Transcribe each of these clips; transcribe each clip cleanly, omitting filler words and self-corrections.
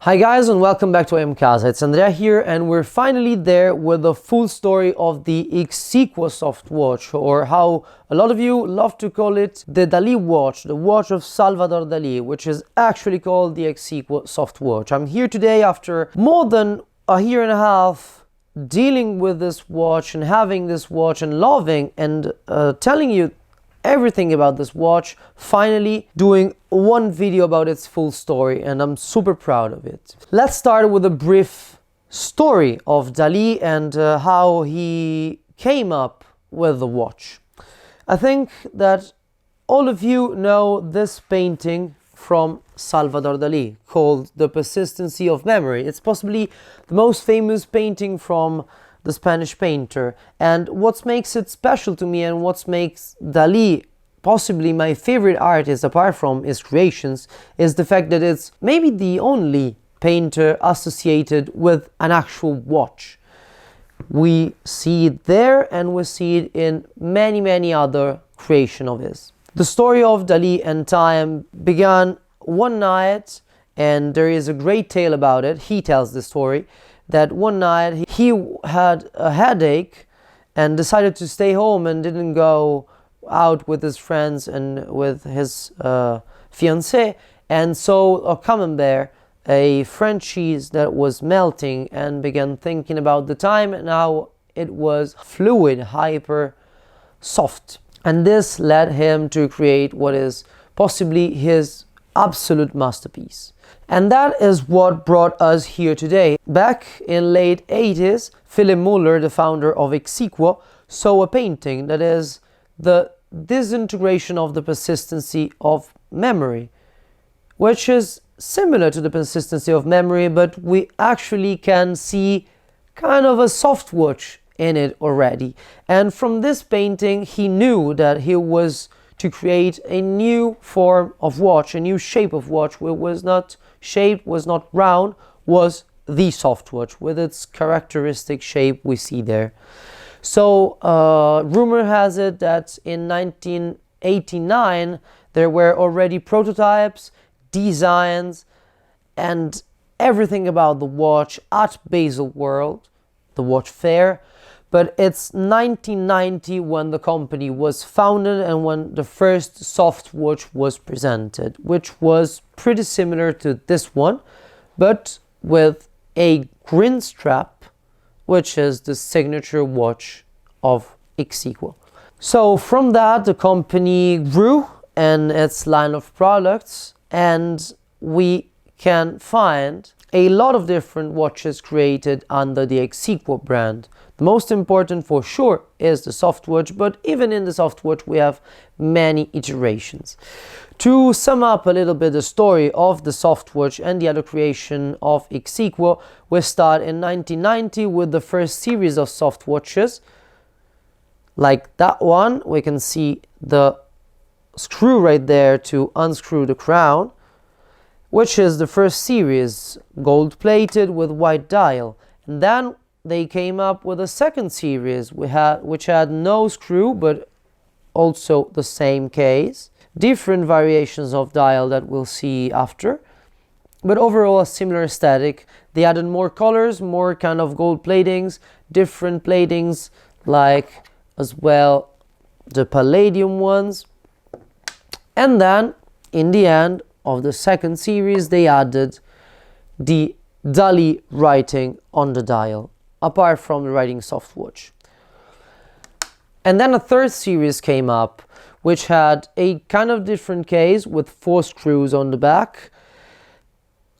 Hi guys, and welcome back to IamCasa. It's Andrea here, and we're finally there with the full story of the X-Sequo Softwatch, or how a lot of you love to call it, the Dalì watch, the watch of Salvador Dalì, which is actually called the Exaequo Softwatch. I'm here today after more than a year and a half dealing with this watch and having this watch and loving and telling you everything about this watch, finally doing one video about its full story, and I'm super proud of it. Let's start with a brief story of Dalì and how he came up with the watch. I think that all of you know this painting from Salvador Dalì called The Persistency of Memory. It's possibly the most famous painting from the Spanish painter, and what makes it special to me and what makes Dalì possibly my favorite artist apart from his creations is the fact that it's maybe the only painter associated with an actual watch. We see it there and we see it in many other creations of his. The story of Dalì and time began one night, and there is a great tale about it. He tells the story that one night he had a headache and decided to stay home and didn't go out with his friends and with his fiancée, and saw a camembert, a French cheese that was melting, and began thinking about the time and how it was fluid, hyper soft, and this led him to create what is possibly his absolute masterpiece. And that is what brought us here today. Back in late 80s, Philippe Muller, the founder of X-Sequo, saw a painting that is the disintegration of the persistency of memory, which is similar to the persistency of memory, but we actually can see kind of a soft watch in it already. And from this painting, he knew that he was to create a new form of watch, a new shape of watch, which was not shaped, was not round, was the soft watch with its characteristic shape we see there. So rumor has it that in 1989 there were already prototypes, designs, and everything about the watch at Basel World, the watch fair. But it's 1990 when the company was founded and when the first soft watch was presented, which was pretty similar to this one, but with a green strap, which is the signature watch of X-Sequo. So from that, the company grew in its line of products, and we can find a lot of different watches created under the X-Sequo brand. The most important for sure is the soft watch, but even in the soft watch we have many iterations. To sum up a little bit the story of the soft watch and the other creation of X-Sequo, we start in 1990 with the first series of soft watches. Like that one, we can see the screw right there to unscrew the crown, which is the first series, gold plated with white dial. And then they came up with a second series which had no screw but also the same case, different variations of dial that we'll see after, but overall a similar aesthetic. They added more colors, more kind of gold platings, different platings, like as well the palladium ones. And then in the end of the second series they added the Dalì writing on the dial, apart from the writing soft watch. And then a third series came up, which had a kind of different case with 4 screws on the back.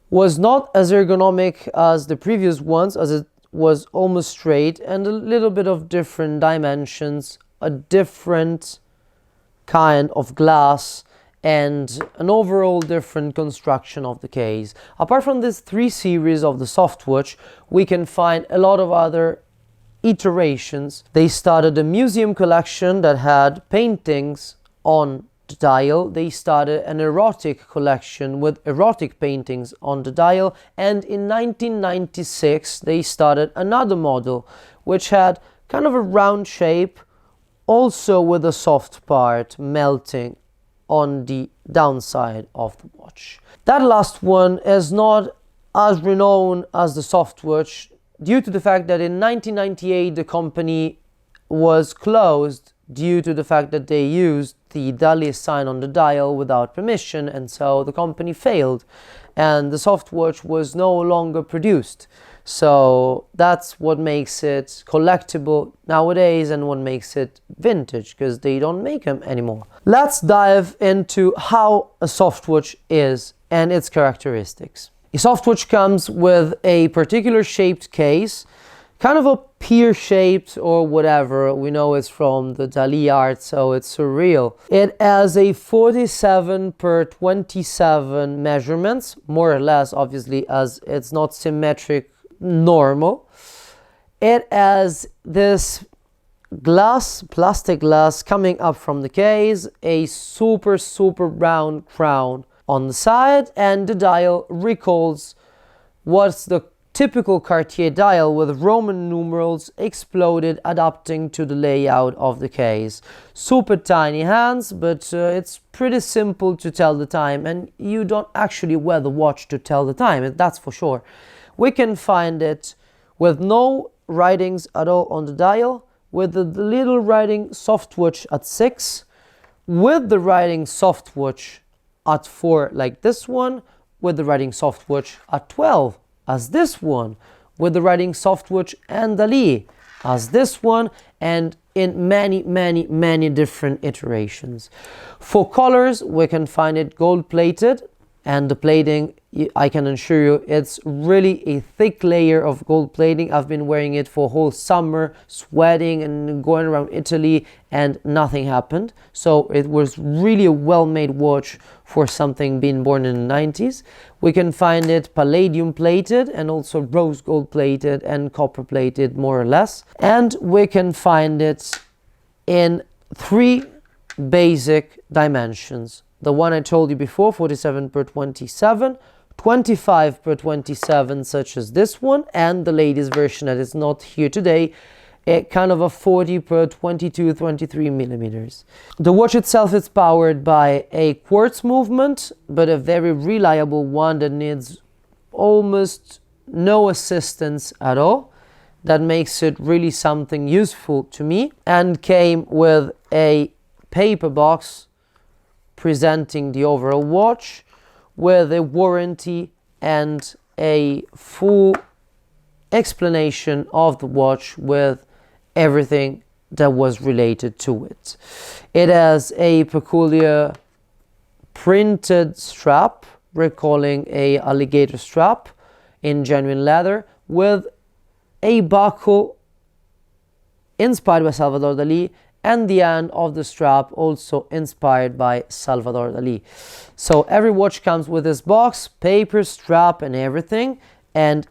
Was not as ergonomic as the previous ones, as it was almost straight, and a little bit of different dimensions, a different kind of glass, and an overall different construction of the case. Apart from these 3 series of the soft watch, we can find a lot of other iterations. They started a museum collection that had paintings on the dial. They started an erotic collection with erotic paintings on the dial, and in 1996 they started another model which had kind of a round shape, also with a soft part melting on the downside of the watch. That last one is not as renowned as the Softwatch due to the fact that in 1998 the company was closed due to the fact that they used the Dali sign on the dial without permission, and so the company failed and the Softwatch was no longer produced. So that's what makes it collectible nowadays and what makes it vintage, because they don't make them anymore. Let's dive into how a Softwatch is and its characteristics. A Softwatch comes with a particular shaped case, kind of a pear-shaped or whatever. We know it's from the Dali art, so it's surreal. It has a 47 per 27 measurements, more or less, obviously, as it's not symmetric normal. It has this plastic glass coming up from the case, a super round crown on the side, and the dial recalls what's the typical Cartier dial with Roman numerals exploded, adapting to the layout of the case. Super tiny hands, but it's pretty simple to tell the time, and you don't actually wear the watch to tell the time, that's for sure. We can find it with no writings at all on the dial, with the little writing Softwatch at 6, with the writing Softwatch at 4 like this one, with the writing Softwatch at 12 as this one, with the writing Softwatch and Dali as this one, and in many different iterations. For colors, we can find it gold plated, and the plating, I can assure you, it's really a thick layer of gold plating. I've been wearing it for a whole summer, sweating and going around Italy, and nothing happened. So it was really a well-made watch for something being born in the 90s. We can find it palladium plated and also rose gold plated and copper plated, more or less. And we can find it in 3 basic dimensions. The one I told you before, 47 per 27, 25 per 27, such as this one, and the latest version that is not here today, kind of a 40 per 22, 23 millimeters. The watch itself is powered by a quartz movement, but a very reliable one that needs almost no assistance at all. That makes it really something useful to me, and came with a paper box presenting the overall watch with a warranty and a full explanation of the watch with everything that was related to it. It has a peculiar printed strap, recalling a alligator strap in genuine leather, with a buckle inspired by Salvador Dalì, and the end of the strap also inspired by Salvador Dalì. So every watch comes with this box, paper, strap, and everything, and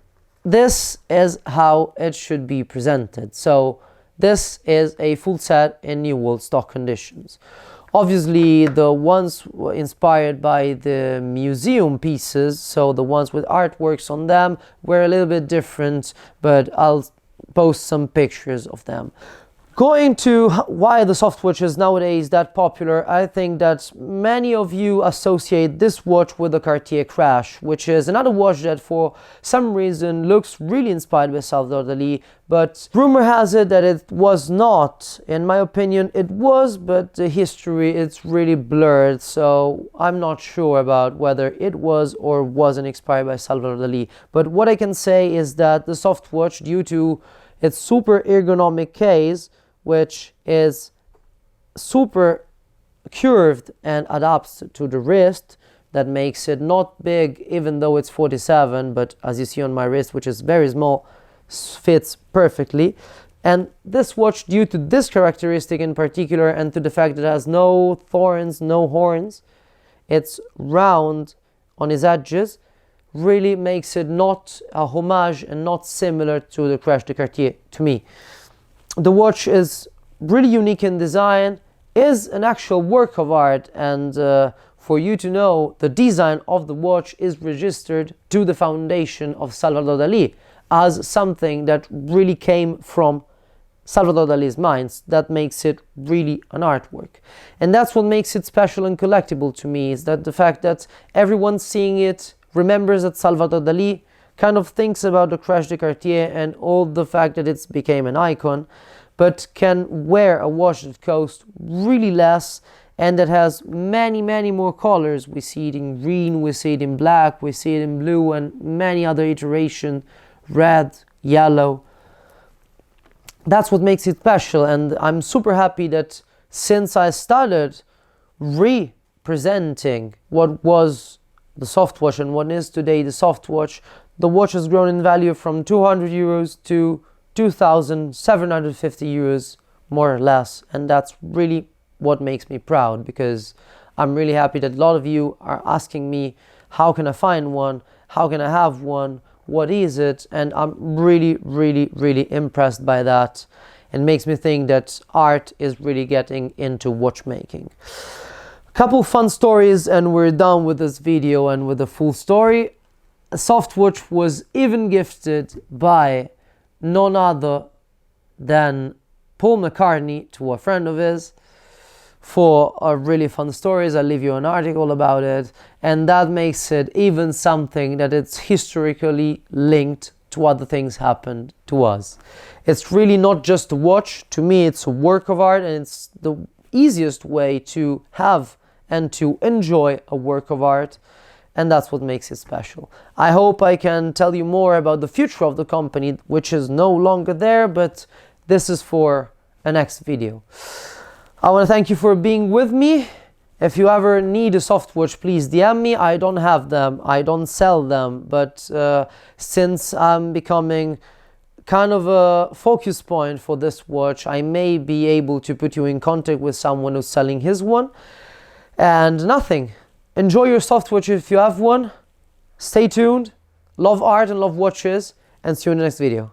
this is how it should be presented. So this is a full set in new world stock conditions. Obviously, the ones inspired by the museum pieces, so the ones with artworks on them, were a little bit different, but I'll post some pictures of them. Going to why the Softwatch is nowadays that popular, I think that many of you associate this watch with the Cartier Crash, which is another watch that for some reason looks really inspired by Salvador Dalì, but rumor has it that it was not. In my opinion, it was, but the history, it's really blurred, so I'm not sure about whether it was or wasn't inspired by Salvador Dalì. But what I can say is that the Softwatch, due to its super ergonomic case, which is super curved and adapts to the wrist, that makes it not big even though it's 47, but as you see on my wrist, which is very small, fits perfectly. And this watch, due to this characteristic in particular, and to the fact that it has no thorns, no horns, it's round on its edges, really makes it not a homage and not similar to the Crash de Cartier to me. The watch is really unique in design, is an actual work of art, and for you to know, the design of the watch is registered to the foundation of Salvador Dalì as something that really came from Salvador Dali's minds. That makes it really an artwork. And that's what makes it special and collectible to me, is that the fact that everyone seeing it remembers that Salvador Dalì kind of thinks about the Crash de Cartier and all the fact that it's became an icon, but can wear a watch that costs really less and that has many more colors. We see it in green, we see it in black, we see it in blue, and many other iterations, red, yellow. That's what makes it special, and I'm super happy that since I started representing what was the Softwatch and what is today the Softwatch, the watch has grown in value from 200 euros to 2,750 euros, more or less, and that's really what makes me proud, because I'm really happy that a lot of you are asking me, how can I find one, how can I have one, what is it? And I'm really impressed by that. It makes me think that art is really getting into watchmaking. Couple fun stories and we're done with this video and with the full story. A Softwatch was even gifted by none other than Paul McCartney to a friend of his for a really fun stories. I'll leave you an article about it, and that makes it even something that it's historically linked to other things happened to us. It's really not just a watch. To me, it's a work of art, and it's the easiest way to have and to enjoy a work of art, and that's what makes it special. I hope I can tell you more about the future of the company, which is no longer there, but this is for a next video. I want to thank you for being with me. If you ever need a Softwatch, please DM me. I don't have them, I don't sell them, but since I'm becoming kind of a focus point for this watch, I may be able to put you in contact with someone who's selling his one. And nothing. Enjoy your Softwatch if you have one. Stay tuned. Love art and love watches, and see you in the next video.